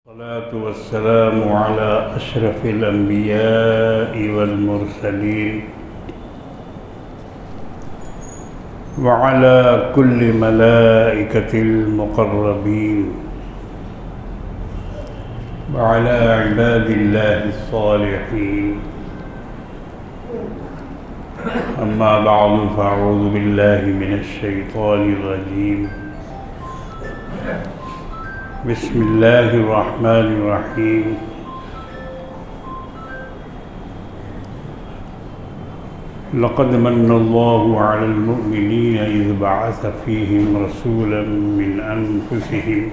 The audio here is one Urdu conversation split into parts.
الصلاة والسلام على أشرف الأنبياء والمرسلين وعلى كل ملائكة المقربين وعلى عباد الله الصالحين. أما بعد فأعوذ بالله من الشيطان الرجيم. بسم الله الرحمن الرحيم. لقد من الله على المؤمنين إذ بعث فيهم رسولا من أنفسهم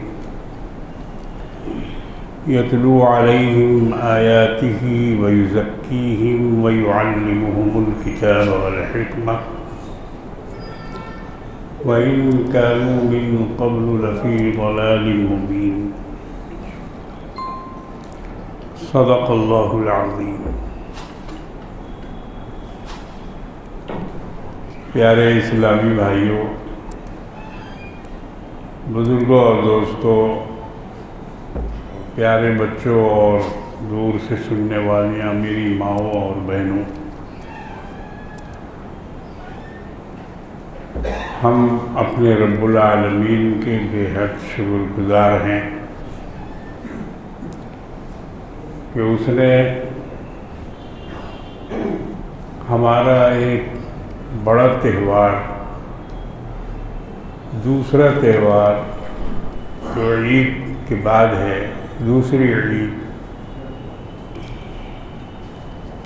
يتلو عليهم آياته ويزكيهم ويعلمهم الكتاب والحكمة وإن كانوا من قبل لفي ضلال مبين. صدق اللہ العظیم. پیارے اسلامی بھائیوں، بزرگوں اور دوستوں، پیارے بچوں اور دور سے سننے والیاں میری ماؤں اور بہنوں، ہم اپنے رب العالمین کے بے حد شکر گزار ہیں کہ اس نے ہمارا ایک بڑا تہوار، دوسرا تہوار جو عید کے بعد ہے، دوسری عید،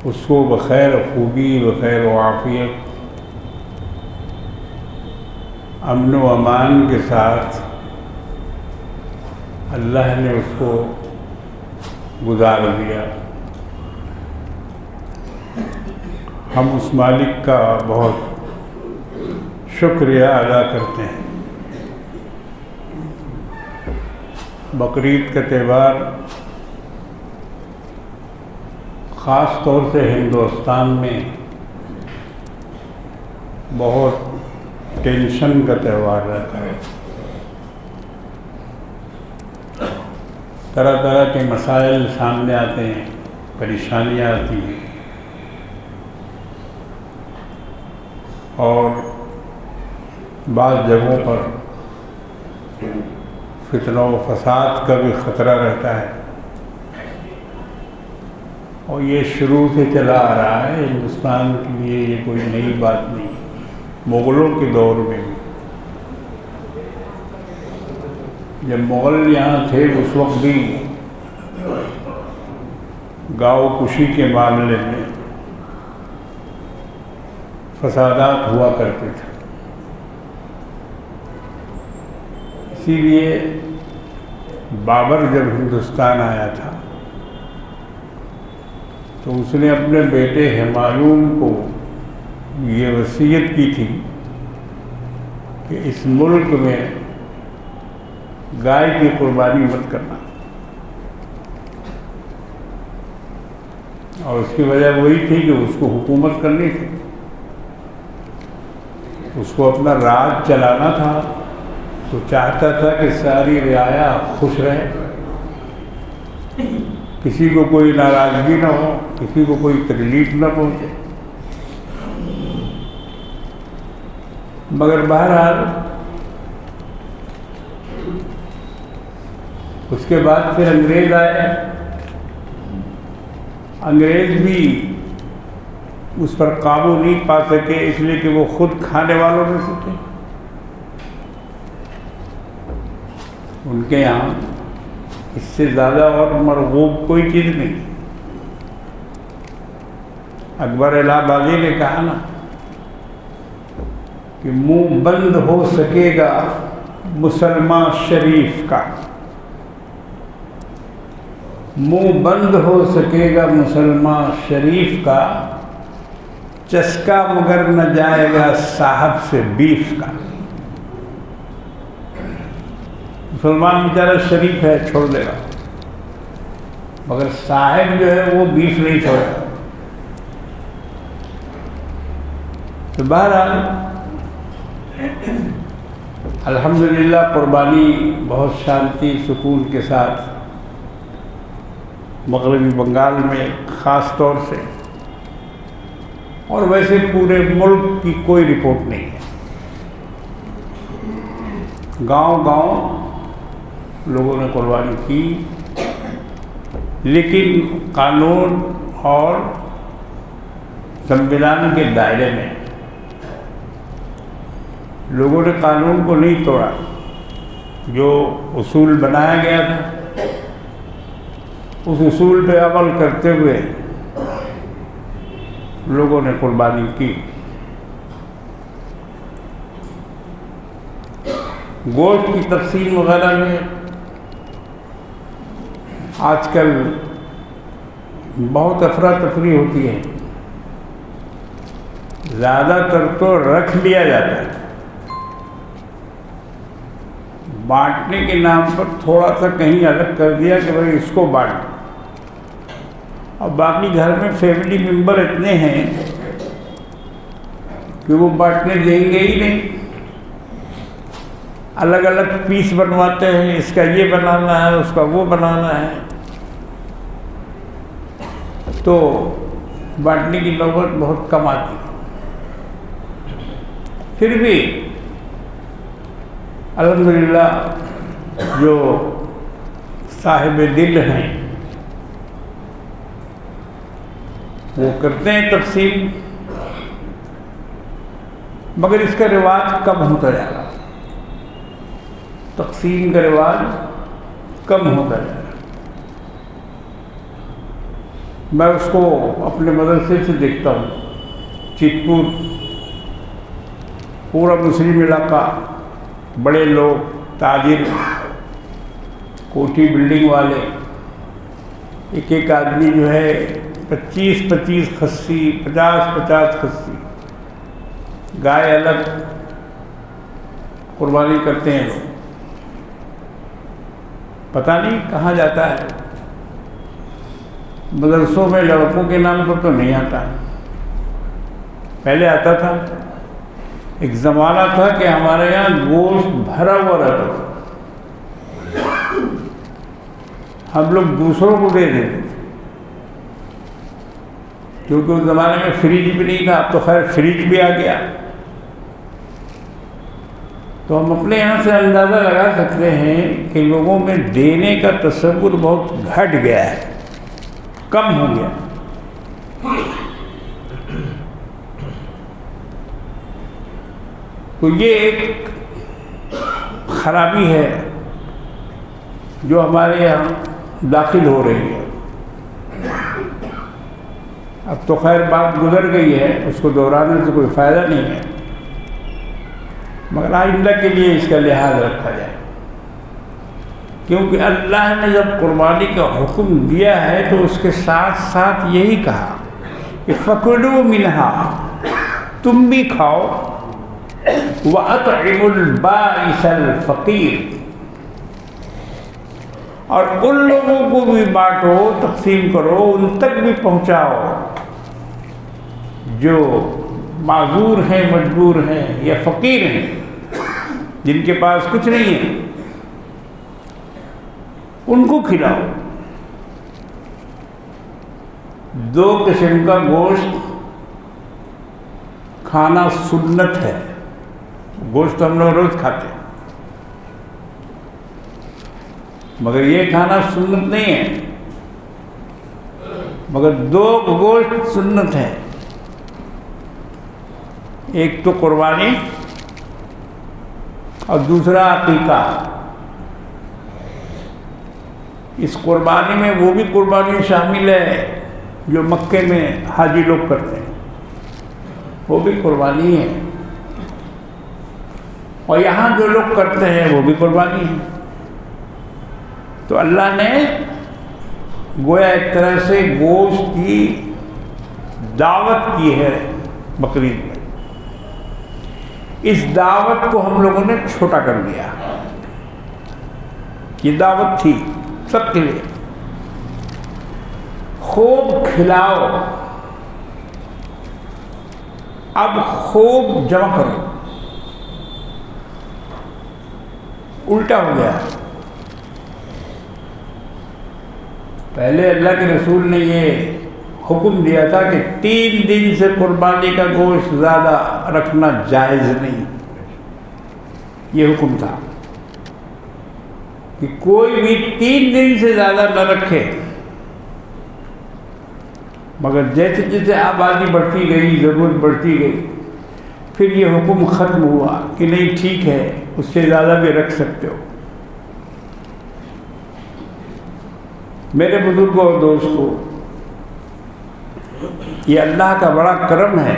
اس کو بخیر خوبی، بخیر و عافیت، امن و امان کے ساتھ اللہ نے اس کو گزار دیا. ہم اس مالک کا بہت شکریہ ادا کرتے ہیں. بقرعید کا تہوار خاص طور سے ہندوستان میں بہت ٹینشن کا تہوار رہتا ہے. طرح طرح کے مسائل سامنے آتے ہیں، پریشانیاں آتی ہیں، اور بعض جگہوں پر فتنہ و فساد کا بھی خطرہ رہتا ہے. اور یہ شروع سے چلا آ رہا ہے. ہندوستان کے لیے یہ کوئی نئی بات نہیں. مغلوں کے دور میں بھی، جب مغل یہاں تھے، اس وقت بھی گاؤ کشی کے معاملے میں فسادات ہوا کرتے تھے. اسی لیے بابر جب ہندوستان آیا تھا تو اس نے اپنے بیٹے ہمایوں کو یہ وصیت کی تھی کہ اس ملک میں گائے کی قربانی مت کرنا. اور اس کی وجہ وہی تھی کہ اس کو حکومت کرنی تھی، اس کو اپنا راج چلانا تھا. تو چاہتا تھا کہ ساری رعایا خوش رہے، کسی کو کوئی ناراضگی نہ ہو، کسی کو کوئی تکلیف نہ پہنچے. مگر بہرحال اس کے بعد پھر انگریز آئے. انگریز بھی اس پر قابو نہیں پا سکے، اس لیے کہ وہ خود کھانے والوں میں سے تھے. ان کے یہاں اس سے زیادہ اور مرغوب کوئی چیز نہیں. اکبر الہ آبادی نے کہا نا کہ منہ بند ہو سکے گا مسلمان شریف کا، منہ بند ہو سکے گا مسلمان شریف کا، چسکا مگر نہ جائے گا صاحب سے بیف کا. مسلمان بیچارہ شریف ہے، چھوڑ دے گا، مگر صاحب جو ہے وہ بیف نہیں چھوڑے گا. تو بہرحال الحمدللہ قربانی بہت شانتی سکون کے ساتھ مغربی بنگال میں خاص طور سے، اور ویسے پورے ملک کی کوئی رپورٹ نہیں ہے۔ گاؤں گاؤں لوگوں نے قربانی کی، لیکن قانون اور سنویدھان کے دائرے میں لوگوں نے قانون کو نہیں توڑا۔ جو اصول بنایا گیا تھا اس اصول پہ عمل کرتے ہوئے لوگوں نے قربانی کی۔ گوشت کی تقسیم وغیرہ میں آج کل بہت افراتفری ہوتی ہے، زیادہ تر تو رکھ لیا جاتا ہے، بانٹنے کے نام پر تھوڑا سا کہیں الگ کر دیا کہ بھائی اس کو بانٹ، اور باقی گھر میں فیملی ممبر اتنے ہیں کہ وہ بانٹنے دیں گے ہی نہیں، الگ الگ پیس بنواتے ہیں، اس کا یہ بنانا ہے، اس کا وہ بنانا ہے، تو بانٹنے کی نوبت بہت کم آتی ہے۔ پھر بھی الحمدللہ جو صاحب دل ہیں وہ کرتے ہیں تقسیم، مگر اس کا رواج کم ہوتا جا رہا، تقسیم کا رواج کم ہوتا جا رہا۔ میں اس کو اپنے مدرسے سے دیکھتا ہوں، چتپور پورا مسلم علاقہ، بڑے لوگ، تاجر، کوٹھی بلڈنگ والے، ایک ایک آدمی جو ہے 25 خصی، 50 خصی، گائے الگ قربانی کرتے ہیں لوگ۔ پتہ نہیں کہاں جاتا ہے، مدرسوں میں لڑکوں کے نام پر تو نہیں آتا، پہلے آتا تھا۔ ایک زمانہ تھا کہ ہمارے یہاں گوشت بھرا ہوا رہتا تھا، ہم لوگ دوسروں کو دے دیتے تھے، کیونکہ اس زمانے میں فریج بھی نہیں تھا، اب تو خیر فریج بھی آ گیا، تو ہم اپنے یہاں سے اندازہ لگا سکتے ہیں کہ لوگوں میں دینے کا تصور بہت گھٹ گیا ہے، کم ہو گیا۔ تو یہ ایک خرابی ہے جو ہمارے یہاں داخل ہو رہی ہے۔ اب تو خیر بات گزر گئی ہے، اس کو دہرانے سے کوئی فائدہ نہیں ہے، مگر آئندہ کے لیے اس کا لحاظ رکھا جائے، کیونکہ اللہ نے جب قربانی کا حکم دیا ہے تو اس کے ساتھ ساتھ یہی کہا کہ فَكُلُوا مِنْهَا، تم بھی کھاؤ، وَأَطْعِمُوا الْبَائِسَ الْفَقِيرَ، اور ان لوگوں کو بھی بانٹو، تقسیم کرو، ان تک بھی پہنچاؤ جو معذور ہیں، مجبور ہیں یا فقیر ہیں، جن کے پاس کچھ نہیں ہے، ان کو کھلاؤ۔ 2 قسم کا گوشت کھانا سنت ہے، گوشت ہم لوگ روز کھاتے ہیں، مگر یہ کھانا سنت نہیں ہے، مگر 2 گوشت سنت ہے، ایک تو قربانی اور دوسرا عقیقہ۔ اس قربانی میں وہ بھی قربانی شامل ہے جو مکے میں حاجی لوگ کرتے ہیں، وہ بھی قربانی ہے، اور یہاں جو لوگ کرتے ہیں وہ بھی قربانی ہے۔ تو اللہ نے گویا ایک طرح سے گوشت کی دعوت کی ہے بقرعید میں، اس دعوت کو ہم لوگوں نے چھوٹا کر دیا۔ یہ دعوت تھی سب کے لیے، خوب کھلاؤ، اب خوب جمع کرو، الٹا ہو گیا۔ پہلے اللہ کے رسول نے یہ حکم دیا تھا کہ 3 دن سے قربانی کا گوشت زیادہ رکھنا جائز نہیں. یہ حکم تھا کہ کوئی بھی 3 دن سے زیادہ نہ رکھے. مگر جیسے جیسے آبادی بڑھتی گئی، ضرورت بڑھتی گئی، پھر یہ حکم ختم ہوا کہ نہیں ٹھیک ہے، اس سے زیادہ بھی رکھ سکتے ہو. میرے بزرگوں اور دوستوں، یہ اللہ کا بڑا کرم ہے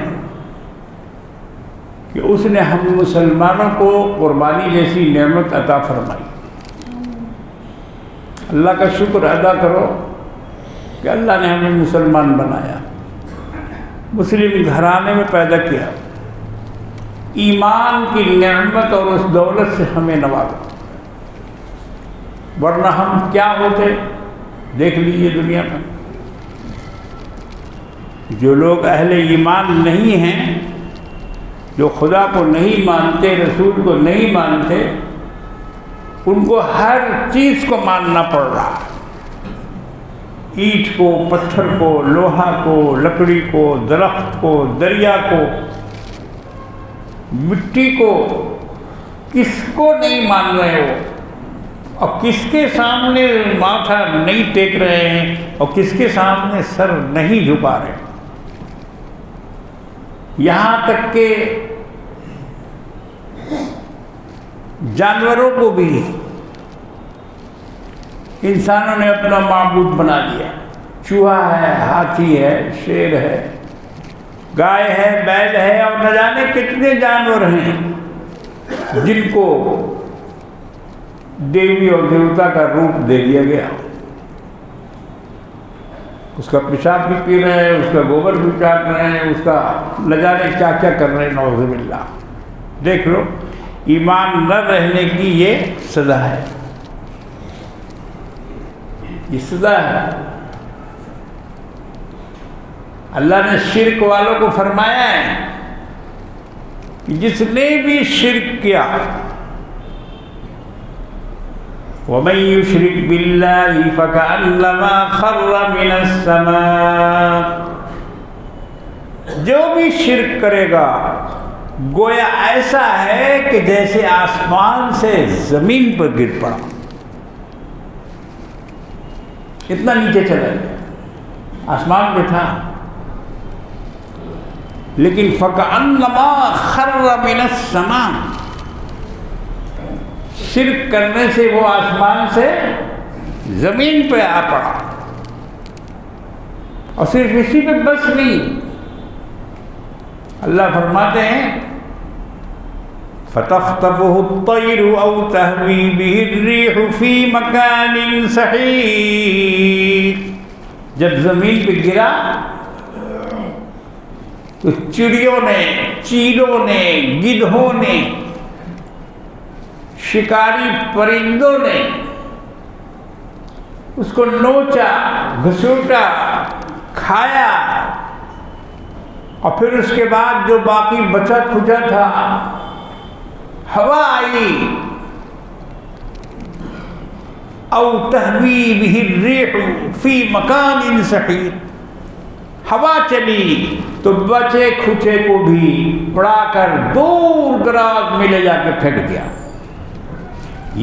کہ اس نے ہم مسلمانوں کو قربانی جیسی نعمت عطا فرمائی. اللہ کا شکر ادا کرو کہ اللہ نے ہمیں مسلمان بنایا، مسلم گھرانے میں پیدا کیا، ایمان کی نعمت اور اس دولت سے ہمیں نوازا. ورنہ ہم کیا ہوتے دیکھ لیجیے. دنیا میں جو لوگ اہل ایمان نہیں ہیں، جو خدا کو نہیں مانتے، رسول کو نہیں مانتے، ان کو ہر چیز کو ماننا پڑ رہا ہے. اینٹ کو، پتھر کو، لوہا کو، لکڑی کو، درخت کو، دریا کو، مٹی کو. کس کو نہیں مان رہے ہو، اور کس کے سامنے ماتھا نہیں ٹیک رہے ہیں، اور کس کے سامنے سر نہیں جھکا رہے. یہاں تک کہ جانوروں کو بھی انسانوں نے اپنا معبود بنا لیا. چوہا ہے، ہاتھی ہے، شیر ہے، گائے ہے، بیل ہے، اور نہ جانے کتنے جانور ہیں جن کو دیوی اور دیوتا کا روپ دے دیا گیا. اس کا پیشاب بھی پی رہے ہیں، اس کا گوبر بھی چاٹ رہے ہیں، اس کا نہ جانے کیا کیا کر رہے ہیں. نعوذ باللہ. دیکھ لو، ایمان نہ رہنے کی یہ سزا ہے. یہ سزا ہے. اللہ نے شرک والوں کو فرمایا ہے کہ جس نے بھی شرک کیا، وَمَن يُشْرِكْ بِاللَّهِ فَكَأَنَّمَا خَرَّ مِنَ السَّمَاءِ. جو بھی شرک کرے گا گویا ایسا ہے کہ جیسے آسمان سے زمین پر گر پڑا. اتنا نیچے چلا گیا. آسمان پہ تھا لیکن فَكَأَنَّمَا خَرَّ مِنَ السَّمَاءِ. شرک کرنے سے وہ آسمان سے زمین پہ آ پڑا. اور صرف اسی پہ بس نہیں، اللہ فرماتے ہیں فَتَخْطَفُهُ الطَّيْرُ أَوْ تَهْوِي بِهِ الرِّيحُ فِي مَكَانٍ سَحِيقٍ. جب زمین پہ گرا تو چڑیوں نے، چیلوں نے، گدھوں نے، شکاری پرندوں نے اس کو نوچا، گھسوٹا، کھایا. اور پھر اس کے بعد جو باقی بچا کھچا تھا، ہوا آئی، او تہوی بہ الریح فی مکان سحیق. ہوا چلی تو بچے کھچے کو بھی اڑا کر دور دراز میں لے جا کے پھینک دیا.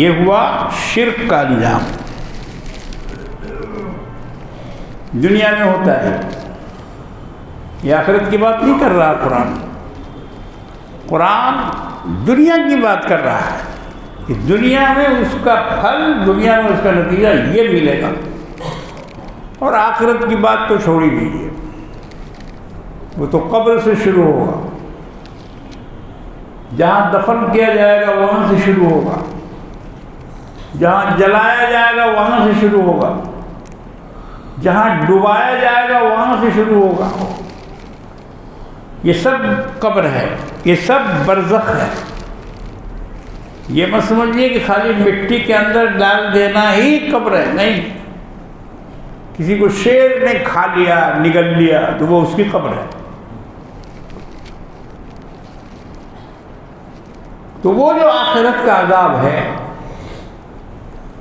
یہ ہوا شرک کا انجام. دنیا میں ہوتا ہے. یہ آخرت کی بات نہیں کر رہا قرآن. قرآن دنیا کی بات کر رہا ہے کہ دنیا میں اس کا پھل، دنیا میں اس کا نتیجہ یہ ملے گا. اور آخرت کی بات تو چھوڑ ہی دیجیے، وہ تو قبر سے شروع ہوگا. جہاں دفن کیا جائے گا وہاں سے شروع ہوگا، جہاں جلایا جائے گا وہاں سے شروع ہوگا، جہاں ڈبایا جائے گا وہاں سے شروع ہوگا. یہ سب قبر ہے، یہ سب برزخ ہے. یہ مت سمجھیے کہ خالی مٹی کے اندر ڈال دینا ہی قبر ہے. نہیں، کسی کو شیر نے کھا لیا، نگل لیا تو وہ اس کی قبر ہے. تو وہ جو آخرت کا عذاب ہے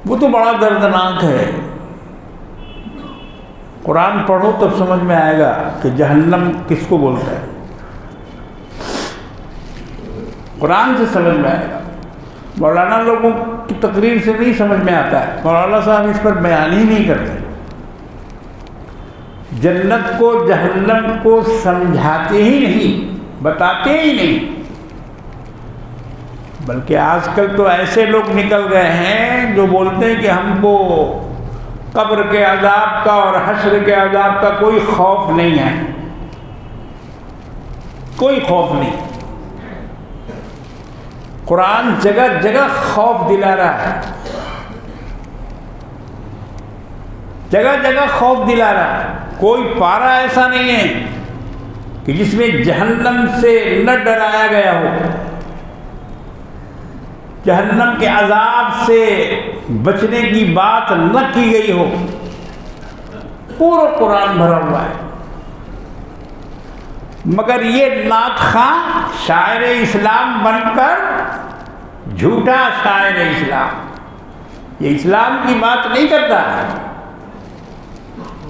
وہ تو بڑا دردناک ہے. قرآن پڑھو تب سمجھ میں آئے گا کہ جہنم کس کو بولتا ہے. قرآن سے سمجھ میں آئے گا. مولانا لوگوں کی تقریر سے نہیں سمجھ میں آتا ہے. مولانا صاحب اس پر بیان ہی نہیں کرتے. جنت کو جہنم کو سمجھاتے ہی نہیں، بتاتے ہی نہیں. بلکہ آج کل تو ایسے لوگ نکل گئے ہیں جو بولتے ہیں کہ ہم کو قبر کے عذاب کا اور حشر کے عذاب کا کوئی خوف نہیں ہے. کوئی خوف نہیں. قرآن جگہ جگہ خوف دلا رہا ہے. جگہ جگہ خوف دلا رہا ہے. کوئی پارہ ایسا نہیں ہے کہ جس میں جہنم سے نہ ڈرایا گیا ہو، جہنم کے عذاب سے بچنے کی بات نہ کی گئی ہو. پورا قرآن بھرا ہوا ہے. مگر یہ نعت خواں شاعر اسلام بن کر جھوٹا شاعر اسلام، یہ اسلام کی بات نہیں کرتا ہے.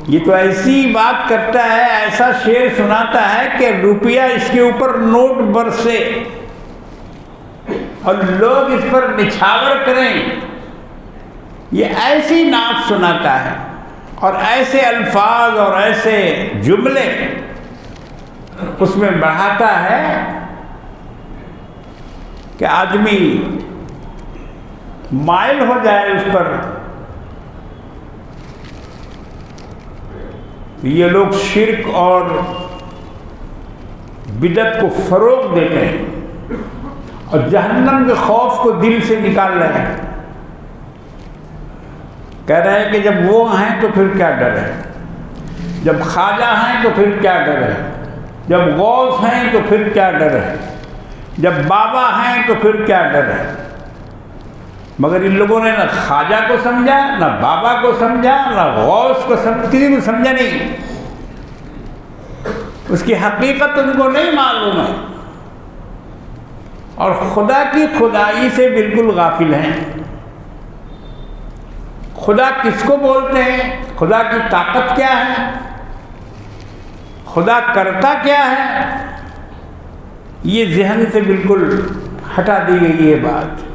یہ تو ایسی بات کرتا ہے، ایسا شعر سناتا ہے کہ روپیہ اس کے اوپر نوٹ برسے اور لوگ اس پر نچھاور کریں. یہ ایسی نعت سناتا ہے اور ایسے الفاظ اور ایسے جملے اس میں بڑھاتا ہے کہ آدمی مائل ہو جائے اس پر. یہ لوگ شرک اور بدعت کو فروغ دیتے ہیں اور جہنم کے خوف کو دل سے نکال رہے ہیں. کہہ رہے ہیں کہ جب وہ ہیں تو پھر کیا ڈر ہے، جب خواجہ ہیں تو پھر کیا ڈر ہے، جب غوث ہیں تو پھر کیا ڈر ہے، جب بابا ہیں تو پھر کیا ڈر ہے. مگر ان لوگوں نے نہ خواجہ کو سمجھا، نہ بابا کو سمجھا، نہ غوث کو کسی کو سمجھا نہیں. اس کی حقیقت ان کو نہیں معلوم ہے اور خدا کی خدائی سے بالکل غافل ہیں. خدا کس کو بولتے ہیں، خدا کی طاقت کیا ہے، خدا کرتا کیا ہے، یہ ذہن سے بالکل ہٹا دی گئی یہ بات.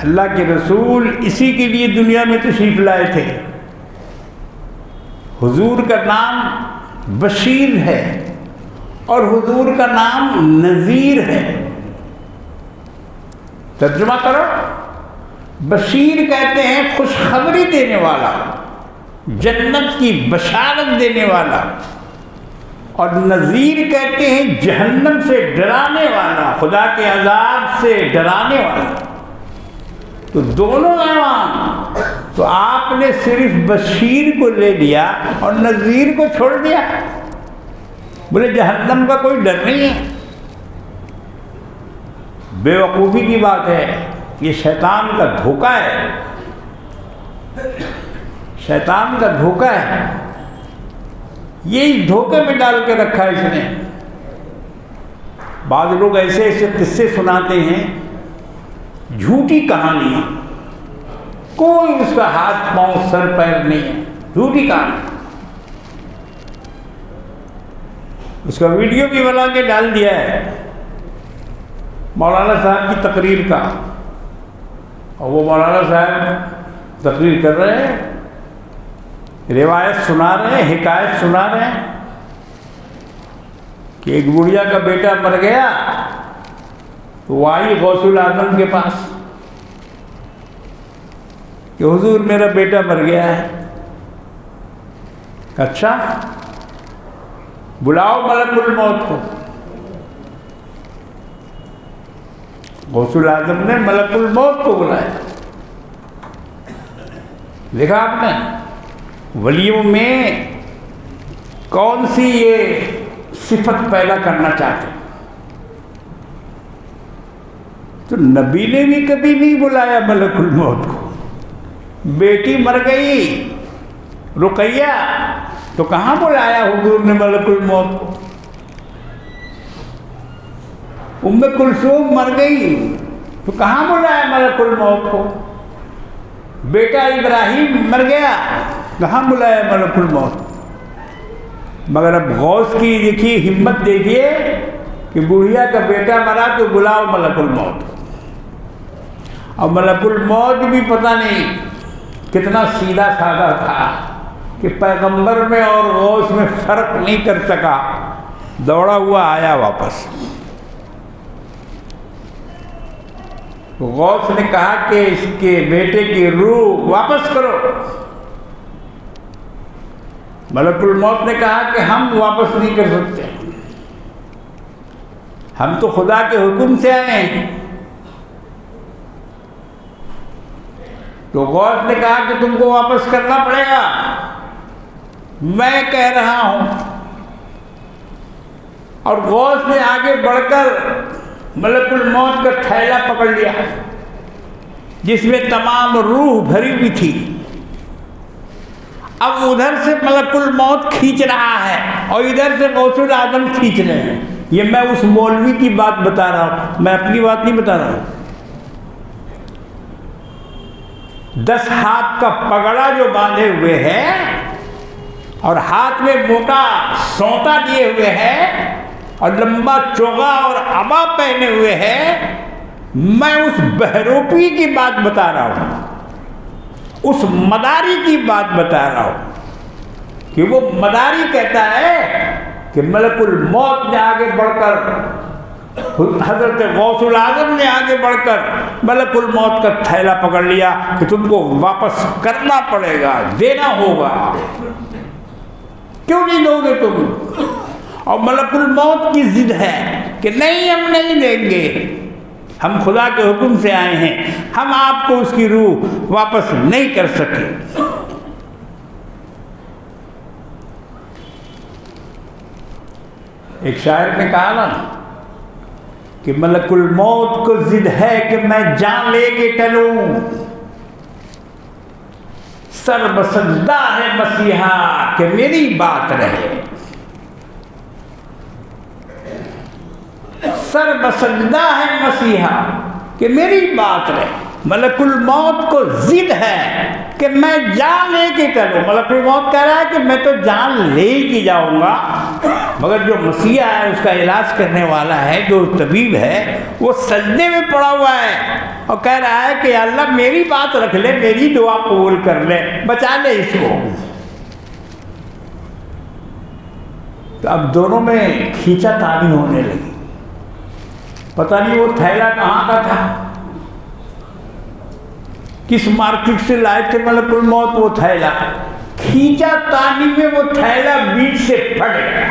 اللہ کے رسول اسی کے لیے دنیا میں تشریف لائے تھے. حضور کا نام بشیر ہے اور حضور کا نام نذیر ہے. ترجمہ کرو. بشیر کہتے ہیں خوشخبری دینے والا، جنت کی بشارت دینے والا، اور نذیر کہتے ہیں جہنم سے ڈرانے والا، خدا کے عذاب سے ڈرانے والا. تو دونوں عنوان. تو آپ نے صرف بشیر کو لے لیا اور نذیر کو چھوڑ دیا. بولے جہنم کا کوئی ڈر نہیں ہے. بے وقوفی کی بات ہے. یہ شیطان کا دھوکہ ہے، شیطان کا دھوکہ ہے. یہ دھوکے میں ڈال کے رکھا ہے اس نے. بعض لوگ ایسے ایسے قصے سناتے ہیں، جھوٹی کہانی، کوئی اس کا ہاتھ پاؤں سر پیر نہیں ہے، جھوٹی کہانی. اس کا ویڈیو بھی بنا کے ڈال دیا ہے مولانا صاحب کی تقریر کا. اور وہ مولانا صاحب تقریر کر رہے ہیں، روایت سنا رہے ہیں، حکایت سنا رہے ہیں کہ ایک بڑھیا کا بیٹا مر گیا تو وہ آئی غوث الاعظم کے پاس کہ حضور میرا بیٹا مر گیا ہے. اچھا بلاؤ ملک الموت کو. غوث الاعظم نے ملک الموت کو بلایا. دیکھا آپ نے ولیوں میں کون سی یہ صفت پیدا کرنا چاہتے. تو نبی نے بھی کبھی نہیں بلایا ملک الموت کو. بیٹی مر گئی رقیہ تو کہاں بلایا حضور نے ملک الموت کو. ام کلثوم مر گئی تو کہاں بلایا ملک الموت کو. بیٹا ابراہیم مر گیا کہاں بلایا ملک الموت؟ مگر اب غوث کی دیکھیے ہمت دیکھیے کہ بڑھیا کا بیٹا مرا تو بلاؤ ملک الموت. اور ملک الموت بھی پتہ نہیں کتنا سیدھا سادہ تھا کہ پیغمبر میں اور غوث میں فرق نہیں کر سکا، دوڑا ہوا آیا واپس. غوث نے کہا کہ اس کے بیٹے کی روح واپس کرو. ملک الموت نے کہا کہ ہم واپس نہیں کر سکتے، ہم تو خدا کے حکم سے آئے ہیں. تو غوث نے کہا کہ تم کو واپس کرنا پڑے گا، میں کہہ رہا ہوں. اور غوث نے آگے بڑھ کر ملک الموت کا تھیلا پکڑ لیا جس میں تمام روح بھری ہوئی تھی. اب ادھر سے ملک الموت کھینچ رہا ہے اور ادھر سے غوث الاعظم کھینچ رہے ہیں. یہ میں اس مولوی کی بات بتا رہا ہوں، میں اپنی بات نہیں بتا رہا ہوں. 10 ہاتھ کا پگڑا جو باندھے ہوئے ہے اور ہاتھ میں موٹا سونتا لیے ہوئے ہے اور لمبا چوغا اور عبا پہنے ہوئے ہے، میں اس بہروپی کی بات بتا رہا ہوں، اس مداری کی بات بتا رہا ہوں کہ وہ مداری کہتا ہے کہ ملک الموت نے آگے بڑھ کر، حضرت غوث الاعظم نے آگے بڑھ کر ملک الموت کا تھیلا پکڑ لیا کہ تم کو واپس کرنا پڑے گا، دینا ہوگا. کیوں نہیں دو گے تم؟ اور ملک الموت کی ضد ہے کہ نہیں، ہم نہیں دیں گے، ہم خدا کے حکم سے آئے ہیں، ہم آپ کو اس کی روح واپس نہیں کر سکے. ایک شاعر نے کہا نا کہ ملک الموت کو ضد ہے کہ میں جان لے کے ٹلوں، سر بسجدہ ہے مسیحا کہ میری بات رہے. سر بسجدہ ہے مسیحا کہ میری بات رہے. ملک الموت کو ضد ہے کہ میں جان لے کے چلوں. ملک الموت کہہ رہا ہے کہ میں تو جان لے کے جاؤں گا، مگر جو مسیحا ہے، اس کا علاج کرنے والا ہے، جو طبیب ہے، وہ سجدے میں پڑا ہوا ہے اور کہہ رہا ہے کہ اللہ میری بات رکھ لے، میری دعا قبول کر لے، بچا لے اس کو. تو اب دونوں میں کھینچا تانی ہونے لگی. پتہ نہیں وہ تھیلا کہاں کا تھا، کس مارکیٹ سے لائے تھے ملک الموت وہ تھیلا. کھینچا تانی میں وہ تھیلا بیچ سے پھٹ گیا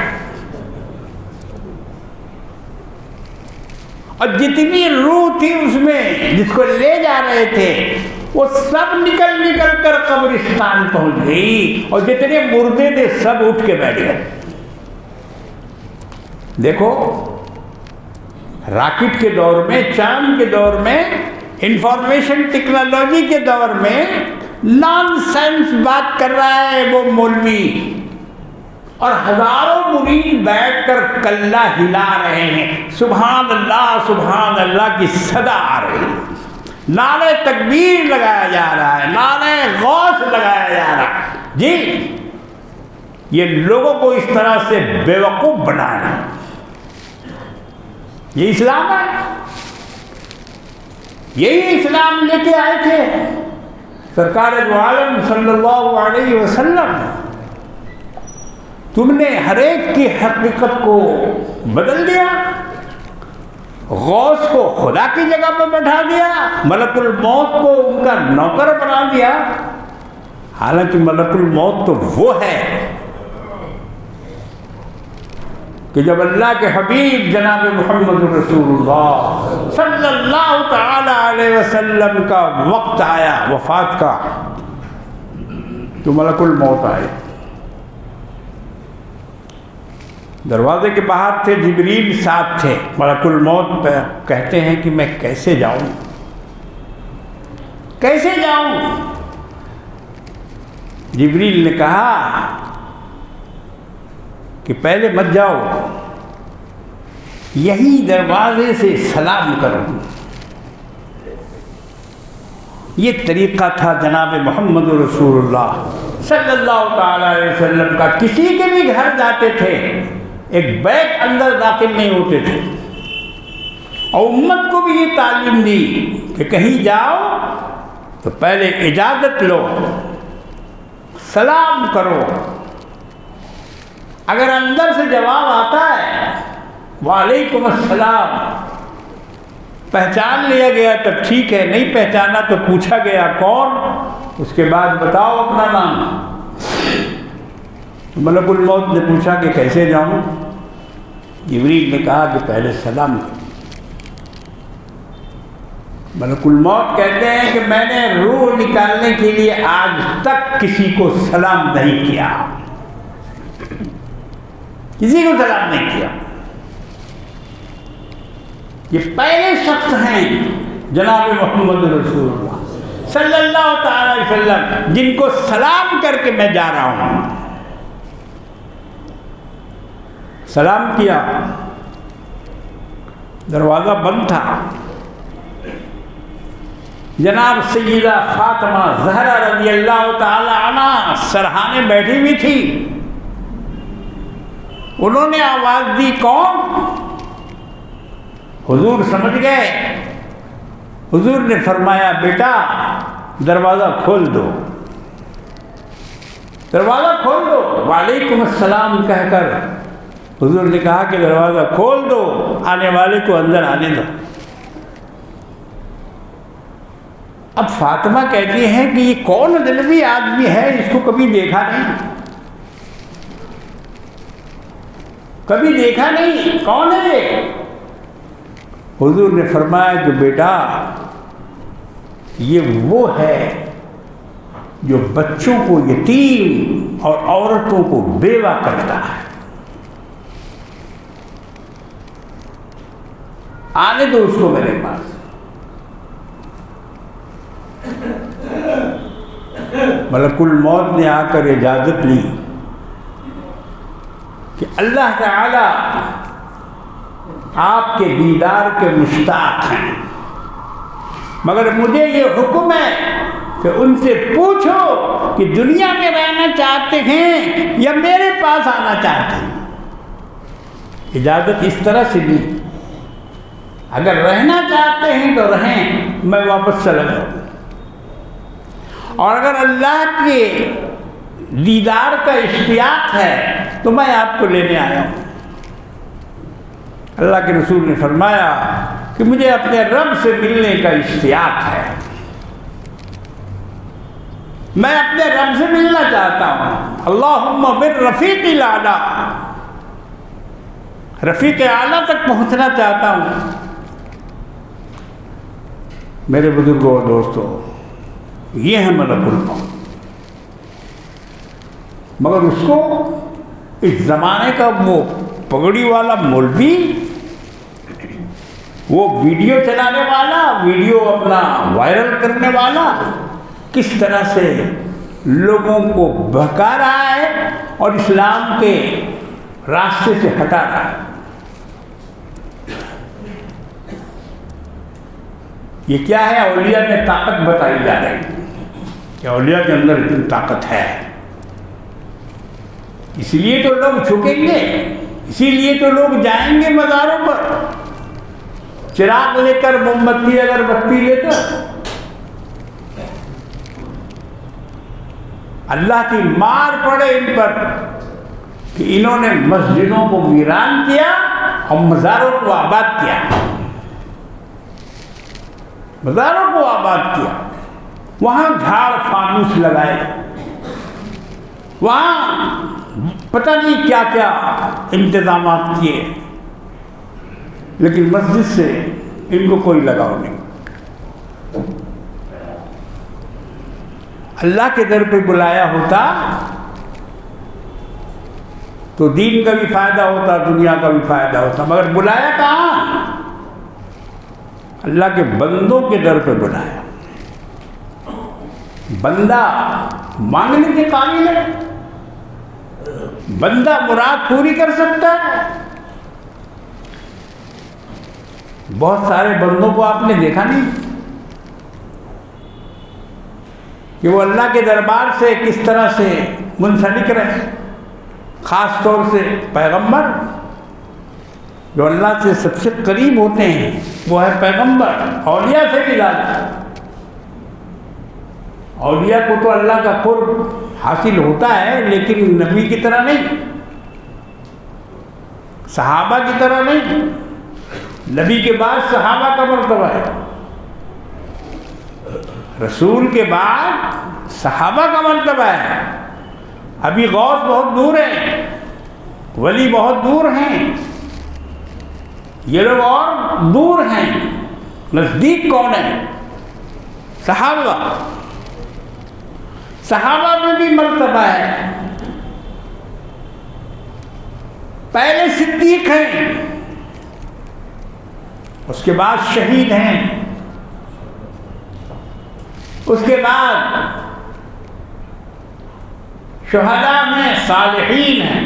اور جتنی روح تھی اس میں جس کو لے جا رہے تھے وہ سب نکل نکل کر قبرستان پہنچ گئی اور جتنے مردے تھے سب اٹھ کے بیٹھ گئے. دیکھو راکٹ کے دور میں، چاند کے دور میں، انفارمیشن ٹیکنالوجی کے دور میں نان سینس بات کر رہا ہے وہ مولوی، اور ہزاروں مرید بیٹھ کر کلہ ہلا رہے ہیں، سبحان اللہ کی صدا آ رہی ہے، نعرہ تکبیر لگایا جا رہا ہے، نعرہ غوث لگایا جا رہا ہے. جی یہ لوگوں کو اس طرح سے بیوقوف بنانا، یہ اسلام ہے؟ یہی اسلام لے کے آئے تھے سرکار دو عالم صلی اللہ علیہ وسلم. تم نے ہر ایک کی حقیقت کو بدل دیا، غوث کو خدا کی جگہ پر بٹھا دیا، ملک الموت کو ان کا نوکر بنا دیا. حالانکہ ملک الموت تو وہ ہے کہ جب اللہ کے حبیب جناب محمد رسول اللہ صلی اللہ تعالی علیہ وسلم کا وقت آیا وفات کا تو ملک الموت آئے. دروازے کے باہر تھے، جبریل ساتھ تھے. ملک الموت پہ کہتے ہیں کہ میں کیسے جاؤں، کیسے جاؤں؟ جبریل نے کہا کہ پہلے مت جاؤ، یہی دروازے سے سلام کرو. یہ طریقہ تھا جناب محمد رسول اللہ صلی اللہ تعالی علیہ وسلم کا. کسی کے بھی گھر جاتے تھے ایک بیگ اندر داخل نہیں ہوتے تھے. اور امت کو بھی یہ تعلیم دی کہ کہیں جاؤ تو پہلے اجازت لو، سلام کرو. اگر اندر سے جواب آتا ہے وعلیکم السلام، پہچان لیا گیا تب ٹھیک ہے، نہیں پہچانا تو پوچھا گیا کون، اس کے بعد بتاؤ اپنا نام. ملک الموت نے پوچھا کہ کیسے جاؤں؟ جبریل نے کہا کہ پہلے سلام کرو. ملک الموت کہتے ہیں کہ میں نے روح نکالنے کے لیے آج تک کسی کو سلام نہیں کیا، کسی کو سلام نہیں کیا. یہ پہلے شخص ہیں جناب محمد رسول اللہ صلی اللہ تعالی علیہ وسلم جن کو سلام کر کے میں جا رہا ہوں. سلام کیا، دروازہ بند تھا. جناب سیدہ فاطمہ زہرا رضی اللہ تعالی عنہ سرہانے بیٹھی ہوئی تھی. انہوں نے آواز دی کون؟ حضور سمجھ گئے. حضور نے فرمایا بیٹا دروازہ کھول دو، دروازہ کھول دو. وعلیکم السلام کہہ کر حضور نے کہا کہ دروازہ کھول دو، آنے والے کو اندر آنے دو. اب فاطمہ کہتی ہیں کہ یہ کون اجنبی آدمی ہے، اس کو کبھی دیکھا نہیں، کبھی دیکھا نہیں، کون ہے یہ؟ حضور نے فرمایا کہ بیٹا یہ وہ ہے جو بچوں کو یتیم اور عورتوں کو بیوہ کرتا ہے. آنے دو اس کو میرے پاس. ملک الموت نے آ کر اجازت لی کہ اللہ تعالی آپ کے دیدار کے مشتاق ہیں، مگر مجھے یہ حکم ہے کہ ان سے پوچھو کہ دنیا میں رہنا چاہتے ہیں یا میرے پاس آنا چاہتے ہیں. اجازت اس طرح سے دی، اگر رہنا چاہتے ہیں تو رہیں، میں واپس چلا جاؤں. اور اگر اللہ کے دیدار کا اشتیاق ہے تو میں آپ کو لینے آیا ہوں. اللہ کے رسول نے فرمایا کہ مجھے اپنے رب سے ملنے کا اشتیاق ہے، میں اپنے رب سے ملنا چاہتا ہوں. اللہم بالرفیق الاعلی، رفیق اعلیٰ تک پہنچنا چاہتا ہوں. میرے بزرگوں اور دوستوں، یہ ہے ملک الموت. مگر اس کو اس زمانے کا وہ پگڑی والا مولوی، وہ ویڈیو چلانے والا، ویڈیو اپنا وائرل کرنے والا، کس طرح سے لوگوں کو بہکا رہا ہے اور اسلام کے راستے سے ہٹا رہا ہے. یہ کیا ہے؟ اولیاء میں طاقت بتائی جا رہی ہے کہ اولیاء کے اندر اتنی طاقت ہے. اس لیے تو لوگ جھکیں گے، اسی لیے تو لوگ جائیں گے مزاروں پر، چراغ لے کر، موم بتی اگربتی لے کر. اللہ کی مار پڑے ان پر کہ انہوں نے مسجدوں کو ویران کیا اور مزاروں کو آباد کیا، مزاروں کو آباد کیا. وہاں جھاڑ فانوس لگائے، وہاں پتہ نہیں کیا کیا انتظامات کیے، لیکن مسجد سے ان کو کوئی لگاؤ نہیں. اللہ کے در پہ بلایا ہوتا تو دین کا بھی فائدہ ہوتا، دنیا کا بھی فائدہ ہوتا، مگر بلایا کہاں؟ اللہ کے بندوں کے در پہ بلایا. بندہ مانگنے کے قابل ہے، بندہ مراد پوری کر سکتا ہے. بہت سارے بندوں کو آپ نے دیکھا نہیں، کہ وہ اللہ کے دربار سے کس طرح سے منسلک رہے، خاص طور سے پیغمبر جو اللہ سے سب سے قریب ہوتے ہیں وہ ہے پیغمبر، اولیاء سے بھی زیادہ۔ اولیاء کو تو اللہ کا قرب حاصل ہوتا ہے لیکن نبی کی طرح نہیں، صحابہ کی طرح نہیں۔ نبی کے بعد صحابہ کا مرتبہ ہے، رسول کے بعد صحابہ کا مرتبہ ہے۔ ابھی غوث بہت دور ہے، ولی بہت دور ہیں، یہ لوگ اور دور ہیں، نزدیک کون ہے؟ صحابہ۔ صحابہ میں بھی مرتبہ ہے، پہلے صدیق ہیں، اس کے بعد شہید ہیں، اس کے بعد شہداء میں صالحین ہیں۔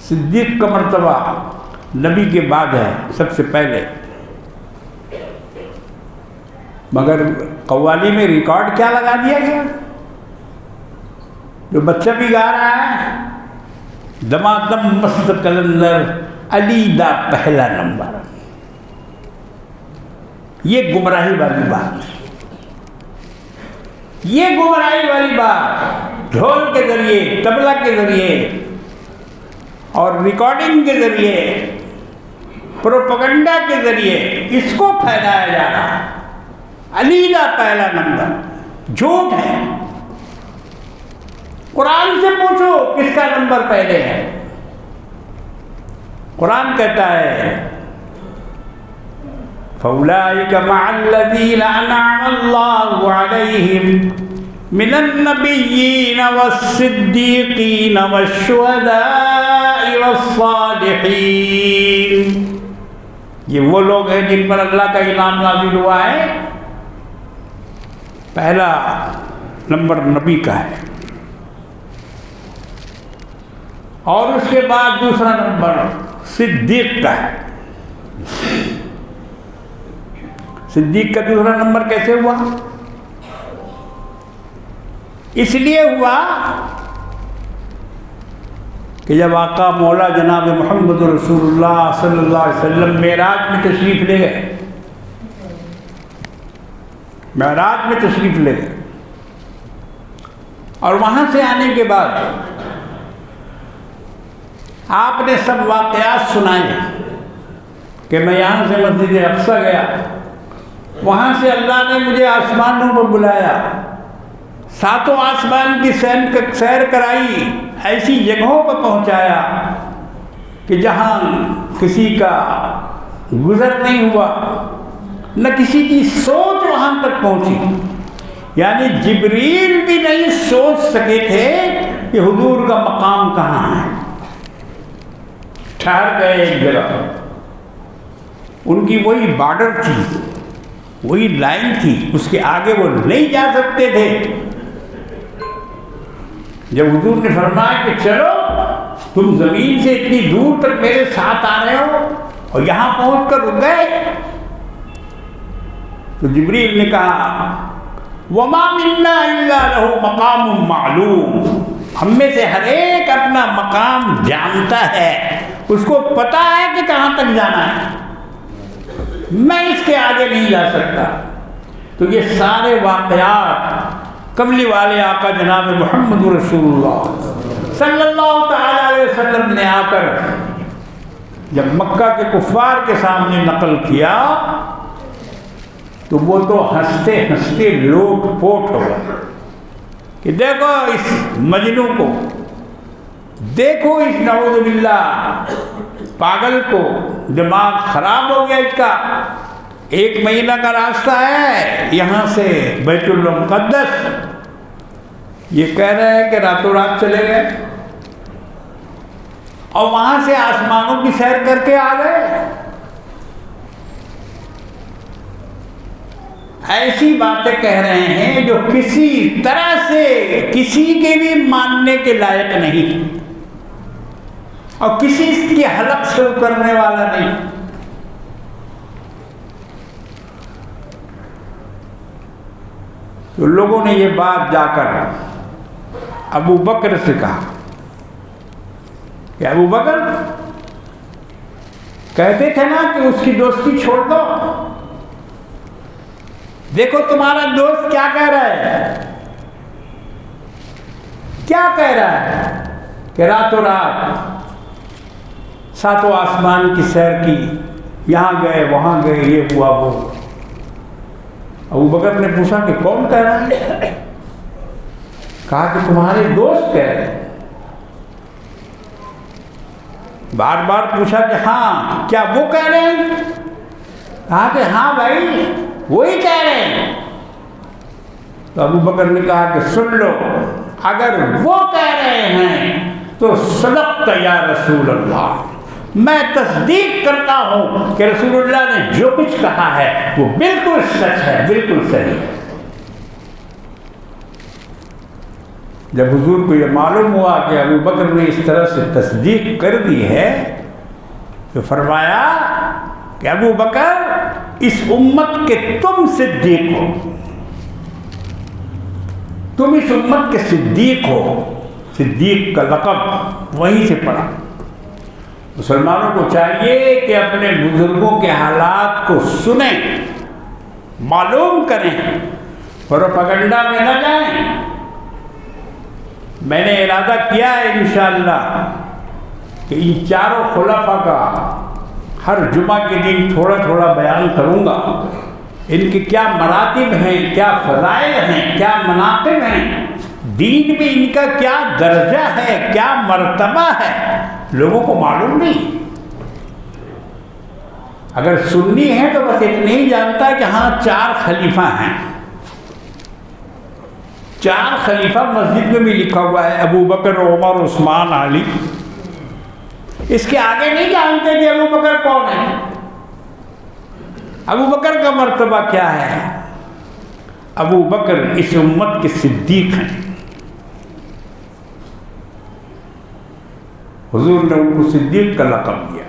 صدیق کا مرتبہ نبی کے بعد ہے سب سے پہلے، مگر قوالی میں ریکارڈ کیا لگا دیا گیا؟ جو بچہ بھی گا رہا ہے، دمادم مست کلندر علی دا پہلا نمبر۔ یہ گمراہی والی بات، یہ گمراہی والی بات ڈھول کے ذریعے، طبلہ کے ذریعے اور ریکارڈنگ کے ذریعے، پروپیگنڈا کے ذریعے اس کو پھیلایا جا رہا ہے۔ علی دا پہلا نمبر جھوٹ ہے۔ قرآن سے پوچھو کس کا نمبر پہلے ہے؟ قرآن کہتا ہے فَأُولَٰئِكَ مَعَ الَّذِينَ أَنْعَمَ اللَّهُ عَلَيْهِمْ مِنَ النَّبِيِّينَ وَالصِّدِّيقِينَ وَالشُّهَدَاءِ وَالصَّالِحِينَ۔ یہ وہ لوگ ہیں جن پر اللہ کا انعام نازل ہوا ہے۔ پہلا نمبر نبی کا ہے، اور اس کے بعد دوسرا نمبر صدیق کا ہے۔ صدیق کا دوسرا نمبر کیسے ہوا؟ اس لیے ہوا کہ جب آقا مولا جناب محمد رسول اللہ صلی اللہ علیہ وسلم معراج میں تشریف لے گئے، معراج میں تشریف لے گئے، اور وہاں سے آنے کے بعد آپ نے سب واقعات سنائے کہ میں یہاں سے مسجد اقصیٰ گیا، وہاں سے اللہ نے مجھے آسمانوں پر بلایا، ساتوں آسمان کی سیر کرائی، ایسی جگہوں پر پہنچایا کہ جہاں کسی کا گزر نہیں ہوا، نہ کسی کی سوچ وہاں تک پہنچی۔ یعنی جبریل بھی نہیں سوچ سکے تھے کہ حضور کا مقام کہاں ہے۔ ٹھہر گئے ایک جگہ، ان کی وہی بارڈر تھی، وہی لائن تھی، اس کے آگے وہ نہیں جا سکتے تھے۔ جب حضور نے فرمایا کہ چلو تم زمین سے اتنی دور تک میرے ساتھ آ رہے ہو اور یہاں پہنچ کر رک گئے، تو جبریل نے کہا وَمَا مِنَّا إِلَّا لَهُ مَقَامٌ مَعْلُومٌ، ہم میں سے ہر ایک اپنا مقام جانتا ہے، اس کو پتا ہے کہ کہاں تک جانا ہے، میں اس کے آگے نہیں جا سکتا۔ تو یہ سارے واقعات کملی والے آقا جناب محمد رسول اللہ صلی اللہ تعالی علیہ وسلم نے آ کر جب مکہ کے کفار کے سامنے نقل کیا تو وہ تو ہنستے ہنستے لوٹ پوٹ ہو گئے کہ دیکھو اس مجنوں کو، دیکھو اس نعوذ باللہ پاگل کو، دماغ خراب ہو گیا اس کا، 1 مہینہ کا راستہ ہے یہاں سے بیت المقدس، یہ کہہ رہے ہیں کہ راتوں رات چلے گئے اور وہاں سے آسمانوں کی سیر کر کے آ گئے۔ ایسی باتیں کہہ رہے ہیں جو کسی طرح سے کسی کے بھی ماننے کے لائق نہیں اور کسی کی حلق سے اترنے والا نہیں۔ تو لوگوں نے یہ بات جا کر ابو بکر سے کہا کہ ابو بکر کہتے تھے نا کہ اس کی دوستی چھوڑ دو، دیکھو تمہارا دوست کیا کہہ رہا ہے، کیا کہہ رہا ہے کہ راتوں رات ساتوں آسمان کی سیر کی، یہاں گئے وہاں گئے، یہ ہوا وہ۔ ابو بکر نے پوچھا کہ کون کہہ رہا ہے؟ کہا کہ تمہارے دوست کہہ رہے ہیں۔ بار بار پوچھا کہ ہاں کیا وہ کہہ رہے ہیں؟ کہا کہ ہاں بھائی وہی کہہ رہے ہیں۔ تو ابو بکر نے کہا کہ سن لو، اگر وہ کہہ رہے ہیں تو صدقت یا رسول اللہ، میں تصدیق کرتا ہوں کہ رسول اللہ نے جو کچھ کہا ہے وہ بالکل سچ ہے، بالکل صحیح ہے۔ جب حضور کو یہ معلوم ہوا کہ ابو بکر نے اس طرح سے تصدیق کر دی ہے تو فرمایا کہ ابو بکر اس امت کے تم صدیق ہو، تم اس امت کے صدیق ہو۔ صدیق کا لقب وہیں سے پڑا۔ مسلمانوں کو چاہیے کہ اپنے بزرگوں کے حالات کو سنیں، معلوم کریں، پروپیگنڈا میں نہ جائیں۔ میں نے ارادہ کیا ہے انشاءاللہ کہ ان چاروں خلفاء کا ہر جمعہ کے دن تھوڑا تھوڑا بیان کروں گا، ان کے کیا مراتب ہیں، کیا فضائل ہیں، کیا مناقب ہیں، دین میں ان کا کیا درجہ ہے، کیا مرتبہ ہے، لوگوں کو معلوم نہیں۔ اگر سنی ہے تو بس اتنا ہی جانتا ہے کہ ہاں 4 خلیفہ ہیں، 4 خلیفہ مسجد میں بھی لکھا ہوا ہے، ابو بکر، عمر، عثمان، علی۔ اس کے آگے نہیں جانتے کہ ابو بکر کون ہے، ابو بکر کا مرتبہ کیا ہے۔ ابو بکر اس امت کے صدیق ہیں، حضور نے ان کو صدیق کا لقب دیا۔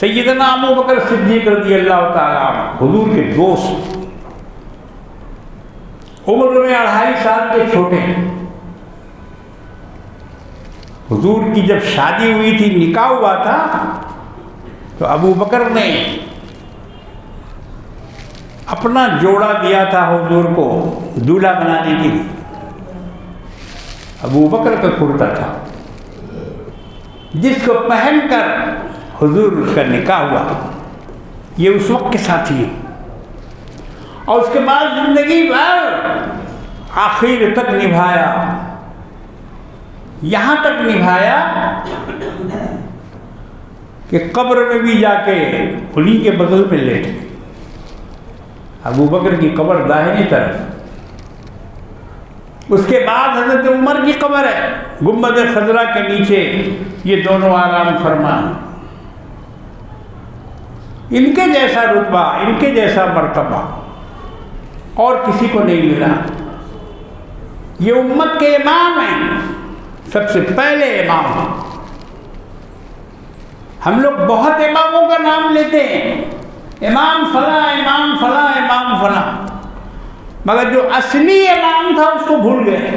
سیدنا ابو بکر صدیق رضی اللہ تعالیٰ عنہ حضور کے دوست، عمر میں 2.5 سال کے چھوٹے ہیں۔ حضور کی جب شادی ہوئی تھی، نکاح ہوا تھا، تو ابو بکر نے اپنا جوڑا دیا تھا حضور کو دولہا بنانے کے لیے۔ ابو بکر کا کرتا تھا جس کو پہن کر حضور کا نکاح ہوا، یہ اس وقت کے ساتھی ہیں، اور اس کے بعد زندگی بھر آخر تک نبھایا، یہاں تک نبھایا کہ قبر میں بھی جا کے انہی کے بغل میں لیٹ گئے۔ ابو بکر کی قبر داہنی طرف، اس کے بعد حضرت عمر کی قبر ہے گنبد خضرا کے نیچے، یہ دونوں آرام فرما۔ ان کے جیسا رتبہ، ان کے جیسا مرتبہ اور کسی کو نہیں ملا۔ یہ امت کے امام ہیں، سب سے پہلے امام۔ ہم لوگ بہت اماموں کا نام لیتے ہیں، امام فلاں، امام فلاں، امام فلاں، مگر جو اصلی امام تھا اس کو بھول گئے۔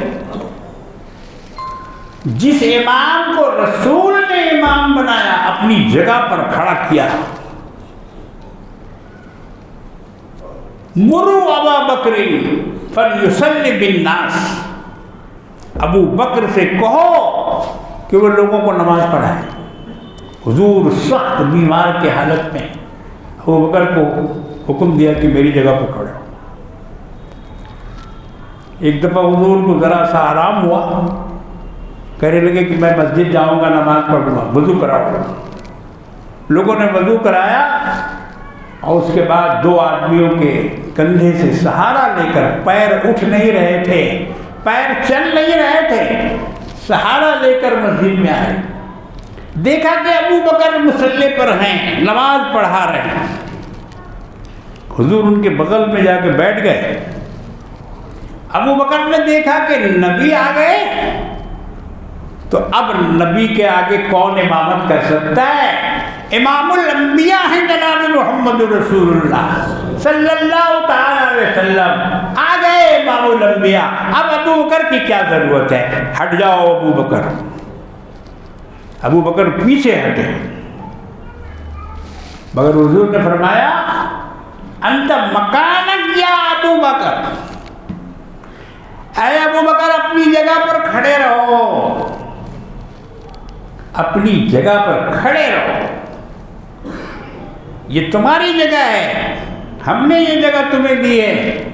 جس امام کو رسول نے امام بنایا، اپنی جگہ پر کھڑا کیا، مروا ابا بکر فلیصلی بالناس، ابو بکر سے کہو کہ وہ لوگوں کو نماز پڑھائے۔ حضور سخت بیمار کے حالت میں ابو بکر کو حکم دیا کہ میری جگہ پر کھڑے ہو۔ ایک دفعہ حضور کو ذرا سا آرام ہوا، کہنے لگے کہ میں مسجد جاؤں گا، نماز پڑھوں گا، وضو کراؤ۔ لوگوں نے وضو کرایا، اور اس کے بعد 2 آدمیوں کے کندھے سے سہارا لے کر، پیر اٹھ نہیں رہے تھے، پیر چل نہیں رہے تھے، سہارا لے کر مسجد میں آئے۔ دیکھا کہ ابو بکر مصلی پر ہیں، نماز پڑھا رہے ہیں۔ حضور ان کے بغل میں جا کے بیٹھ گئے۔ ابو بکر نے دیکھا کہ نبی آ گئے، تو اب نبی کے آگے کون امامت کر سکتا ہے؟ امام الانبیاء ہیں جناب محمد رسول اللہ صلی اللہ تعالی علیہ وسلم آ گئے امام الانبیاء، اب ابو بکر کی کیا ضرورت ہے، ہٹ جاؤ ابو بکر۔ ابو بکر پیچھے ہٹے، مگر حضور نے فرمایا انت مکانک یا ابو بکر، اے ابو بکر اپنی جگہ پر کھڑے رہو، اپنی جگہ پر کھڑے رہو، یہ تمہاری جگہ ہے، ہم نے یہ جگہ تمہیں دی ہے،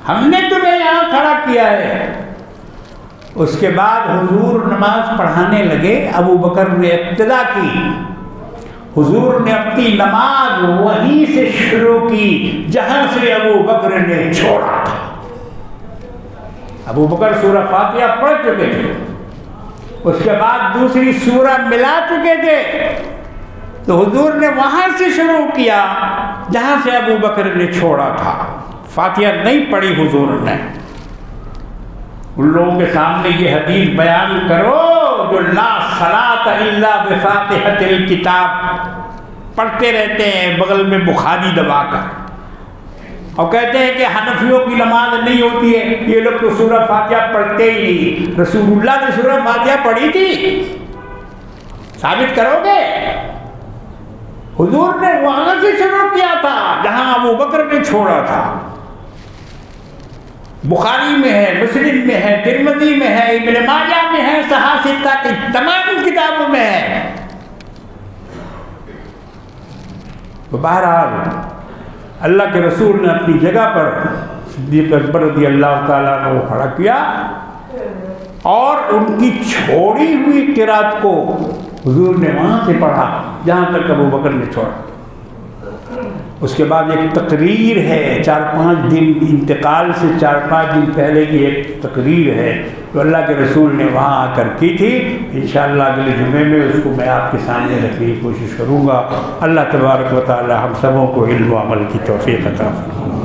ہم نے تمہیں یہاں کھڑا کیا ہے۔ اس کے بعد حضور نماز پڑھانے لگے، ابو بکر نے ابتدا کی، حضور نے اپنی نماز وہیں سے شروع کی جہاں سے ابو بکر نے چھوڑا تھا۔ ابو بکر سورہ فاتحہ پڑھ چکے تھے، اس کے بعد دوسری سورہ ملا چکے تھے، تو حضور نے وہاں سے شروع کیا جہاں سے ابو بکر نے چھوڑا تھا۔ فاتحہ نہیں پڑھی حضور نے۔ ان لوگوں کے سامنے یہ حدیث بیان کرو جو لا صلاۃ الا بفاتحۃ الکتاب پڑھتے رہتے ہیں بغل میں بخاری دبا کر، اور کہتے ہیں کہ حنفیوں کی نماز نہیں ہوتی ہے، یہ لوگ تو سورہ فاتحہ پڑھتے ہی نہیں۔ رسول اللہ نے سورہ فاتحہ پڑھی تھی، ثابت کرو گے؟ حضور نے وہاں سے شروع کیا تھا جہاں ابو بکر نے چھوڑا تھا۔ بخاری میں ہے، مسلم میں ہے، ترمذی میں ہے، ابن ماجہ میں ہے، صحاح ستہ کی تمام کتابوں میں ہے۔ تو بہرحال اللہ کے رسول نے اپنی جگہ پر صدیق اکبر رضی اللہ تعالیٰ عنہ کو کھڑا کیا، اور ان کی چھوڑی ہوئی قرات کو حضور نے وہاں سے پڑھا جہاں تک ابو بکر نے چھوڑا۔ اس کے بعد ایک تقریر ہے، 4-5 دن انتقال سے 4-5 دن پہلے کی ایک تقریر ہے جو اللہ کے رسول نے وہاں آ کر کی تھی۔ انشاءاللہ اگلے جمعے میں اس کو میں آپ کے سامنے رکھنے کی کوشش کروں گا۔ اللہ تبارک و تعالی ہم سبوں کو علم و عمل کی توفیق عطا فرمائے۔